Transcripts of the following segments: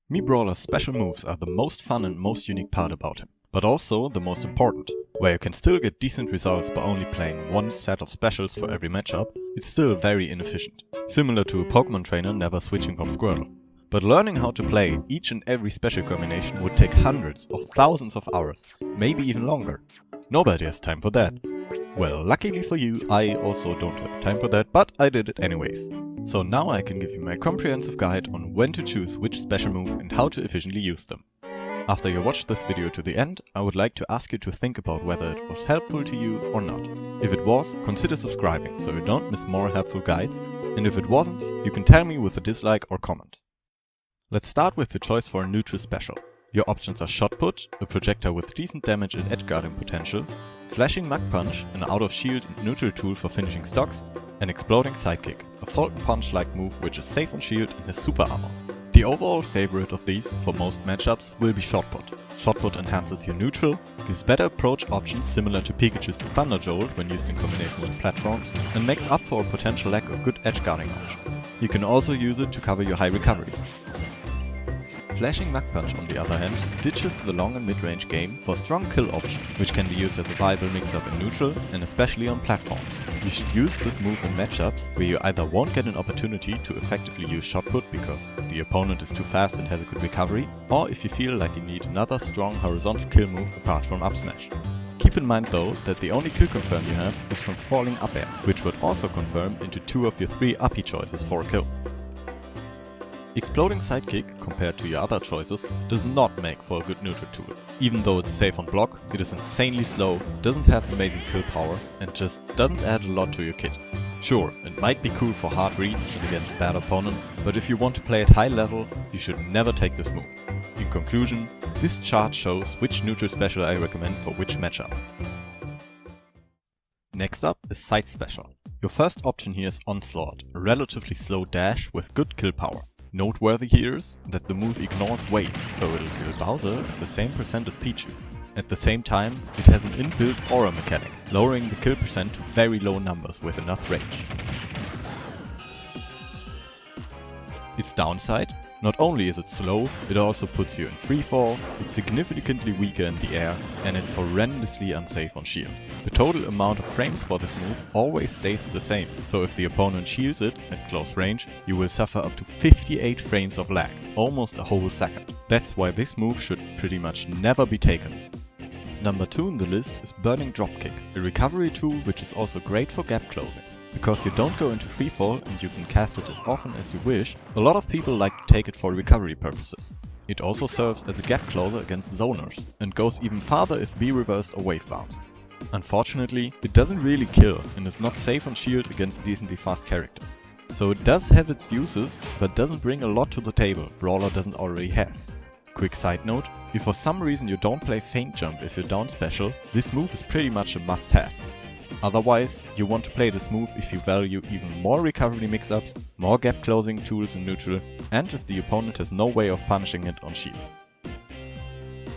Mii Brawler's special moves are the most fun and most unique part about him, but also the most important. Where you can still get decent results by only playing one set of specials for every matchup, it's still very inefficient, similar to a Pokemon trainer never switching from Squirtle. But learning how to play each and every special combination would take hundreds or thousands of hours, maybe even longer. Nobody has time for that. Well, luckily for you, I also don't have time for that, but I did it anyways. So now I can give you my comprehensive guide on when to choose which special move and how to efficiently use them. After you watch this video to the end, I would like to ask you to think about whether it was helpful to you or not. If it was, consider subscribing so you don't miss more helpful guides, and if it wasn't, you can tell me with a dislike or comment. Let's start with the choice for a neutral special. Your options are Shot Put, a projectile with decent damage and edge guarding potential, Flashing Mach Punch, an out of shield and neutral tool for finishing stocks, and Exploding Sidekick, a Fulton Punch-like move which is safe on shield and has super armor. The overall favorite of these for most matchups will be Shot Put. Shot Put enhances your neutral, gives better approach options similar to Pikachu's Thunder Jolt when used in combination with platforms, and makes up for a potential lack of good edge guarding options. You can also use it to cover your high recoveries. Flashing Mach Punch, on the other hand, ditches the long and mid-range game for a strong kill option, which can be used as a viable mix-up in neutral and especially on platforms. You should use this move in matchups where you either won't get an opportunity to effectively use Shot Put because the opponent is too fast and has a good recovery, or if you feel like you need another strong horizontal kill move apart from up smash. Keep in mind though that the only kill confirm you have is from falling up air, which would also confirm into 2 of your 3 uppy choices for a kill. Exploding Sidekick, compared to your other choices, does not make for a good neutral tool. Even though it's safe on block, it is insanely slow, doesn't have amazing kill power, and just doesn't add a lot to your kit. Sure, it might be cool for hard reads and against bad opponents, but if you want to play at high level, you should never take this move. In conclusion, this chart shows which neutral special I recommend for which matchup. Next up is Side Special. Your first option here is Onslaught, a relatively slow dash with good kill power. Noteworthy here is that the move ignores weight, so it'll kill Bowser at the same percent as Pichu. At the same time, it has an inbuilt aura mechanic, lowering the kill percent to very low numbers with enough range. Its downside? Not only is it slow, it also puts you in freefall, it's significantly weaker in the air, and it's horrendously unsafe on shield. The total amount of frames for this move always stays the same, so if the opponent shields it at close range, you will suffer up to 58 frames of lag, almost a whole second. That's why this move should pretty much never be taken. Number 2 in the list is Burning Dropkick, a recovery tool which is also great for gap closing. Because you don't go into freefall and you can cast it as often as you wish, a lot of people like to take it for recovery purposes. It also serves as a gap closer against zoners, and goes even farther if B reversed or wave bounced. Unfortunately, it doesn't really kill and is not safe on shield against decently fast characters. So it does have its uses, but doesn't bring a lot to the table Brawler doesn't already have. Quick side note, if for some reason you don't play Feint Jump as your down special, this move is pretty much a must-have. Otherwise, you want to play this move if you value even more recovery mix-ups, more gap closing tools in neutral, and if the opponent has no way of punishing it on shield.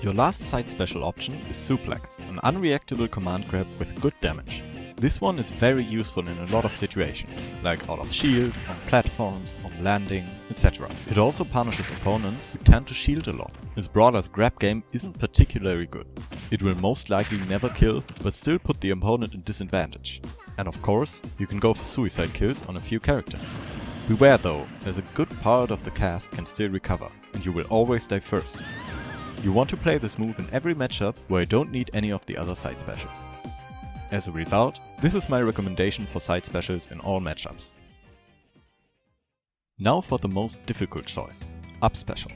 Your last side special option is Suplex, an unreactable command grab with good damage. This one is very useful in a lot of situations, like out of shield, on platforms, on landing, etc. It also punishes opponents who tend to shield a lot. This Brawler's grab game isn't particularly good. It will most likely never kill, but still put the opponent in disadvantage. And of course, you can go for suicide kills on a few characters. Beware though, as a good part of the cast can still recover, and you will always die first. You want to play this move in every matchup where you don't need any of the other side specials. As a result, this is my recommendation for side specials in all matchups. Now for the most difficult choice, Up Special.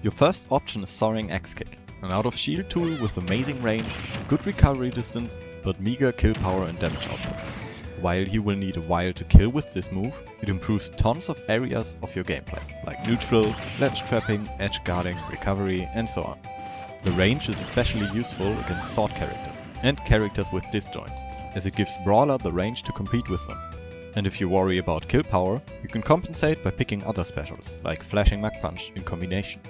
Your first option is Soaring Axe Kick, an out of shield tool with amazing range, good recovery distance, but meager kill power and damage output. While you will need a while to kill with this move, it improves tons of areas of your gameplay, like neutral, ledge trapping, edge guarding, recovery, and so on. The range is especially useful against sword characters and characters with disjoints, as it gives Brawler the range to compete with them. And if you worry about kill power, you can compensate by picking other specials, like Flashing Mach Punch in combination.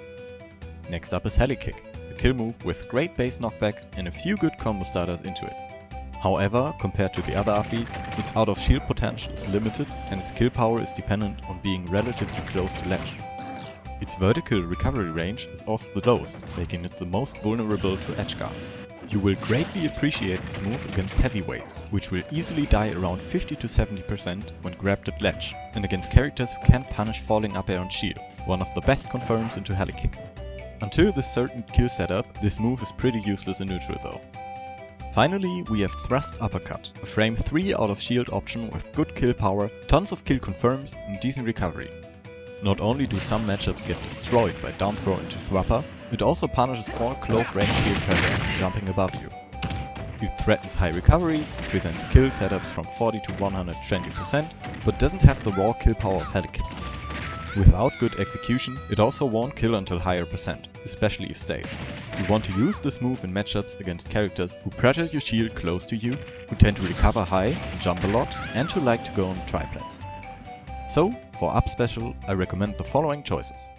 Next up is Heli Kick, a kill move with great base knockback and a few good combo starters into it. However, compared to the other uppies, its out of shield potential is limited and its kill power is dependent on being relatively close to ledge. Its vertical recovery range is also the lowest, making it the most vulnerable to edge guards. You will greatly appreciate this move against heavyweights, which will easily die around 50 to 70% when grabbed at ledge, and against characters who can't punish falling up air on shield, one of the best confirms into heli kick. Until this certain kill setup, this move is pretty useless in neutral though. Finally, we have Thrust Uppercut, a frame 3 out of shield option with good kill power, tons of kill confirms and decent recovery. Not only do some matchups get destroyed by down throw into Thrupper, it also punishes all close range shield pressure jumping above you. It threatens high recoveries, presents kill setups from 40 to 120%, but doesn't have the raw kill power of heli kick. Without good execution, it also won't kill until higher percent, especially if stale. You want to use this move in matchups against characters who pressure your shield close to you, who tend to recover high and jump a lot, and who like to go on triplanes. So, for up special, I recommend the following choices.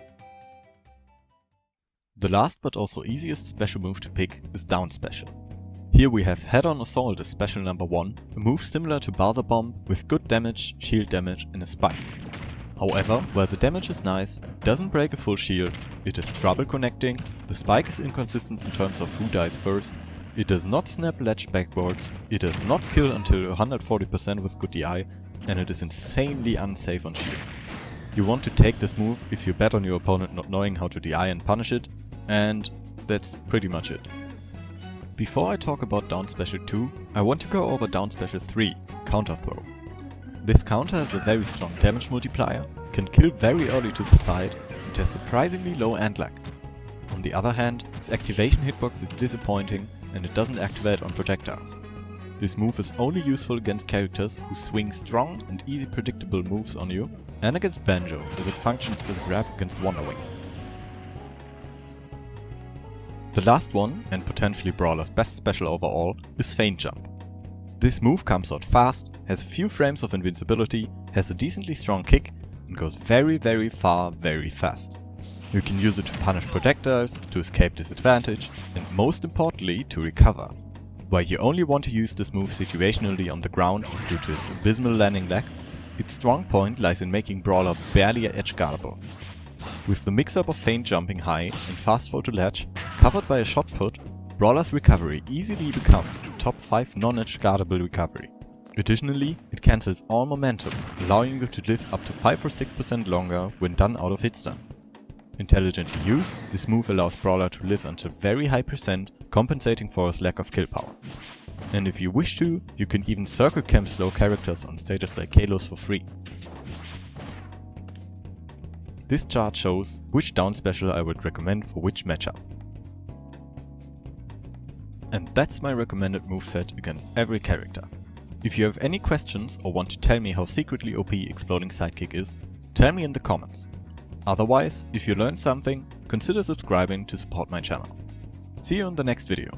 The last but also easiest special move to pick is down special. Here we have Head-on Assault as special number 1, a move similar to Bother Bomb with good damage, shield damage and a spike. However, while the damage is nice, it doesn't break a full shield, it is trouble connecting, the spike is inconsistent in terms of who dies first, it does not snap ledge backwards, it does not kill until 140% with good DI, and it is insanely unsafe on shield. You want to take this move if you bet on your opponent not knowing how to DI and punish it, and that's pretty much it. Before I talk about down special 2, I want to go over down special 3, Counter Throw. This counter has a very strong damage multiplier, can kill very early to the side, and has surprisingly low end lag. On the other hand, its activation hitbox is disappointing and it doesn't activate on projectiles. This move is only useful against characters who swing strong and easy predictable moves on you, and against Banjo, as it functions as a grab against Wonderwing. The last one, and potentially Brawler's best special overall, is Feint Jump. This move comes out fast, has a few frames of invincibility, has a decently strong kick, and goes very far very fast. You can use it to punish projectiles, to escape disadvantage, and most importantly to recover. While you only want to use this move situationally on the ground due to its abysmal landing lag, its strong point lies in making Brawler barely edge guardable. With the mix-up of feint jumping high and fast fall to ledge, covered by a shot put, Brawler's recovery easily becomes a top 5 non-edge guardable recovery. Additionally, it cancels all momentum, allowing you to live up to 5 or 6% longer when done out of hitstun. Intelligently used, this move allows Brawler to live until very high percent, compensating for his lack of kill power. And if you wish to, you can even circle camp slow characters on stages like Kalos for free. This chart shows which down special I would recommend for which matchup. And that's my recommended moveset against every character. If you have any questions or want to tell me how secretly OP Exploding Sidekick is, tell me in the comments. Otherwise, if you learned something, consider subscribing to support my channel. See you in the next video.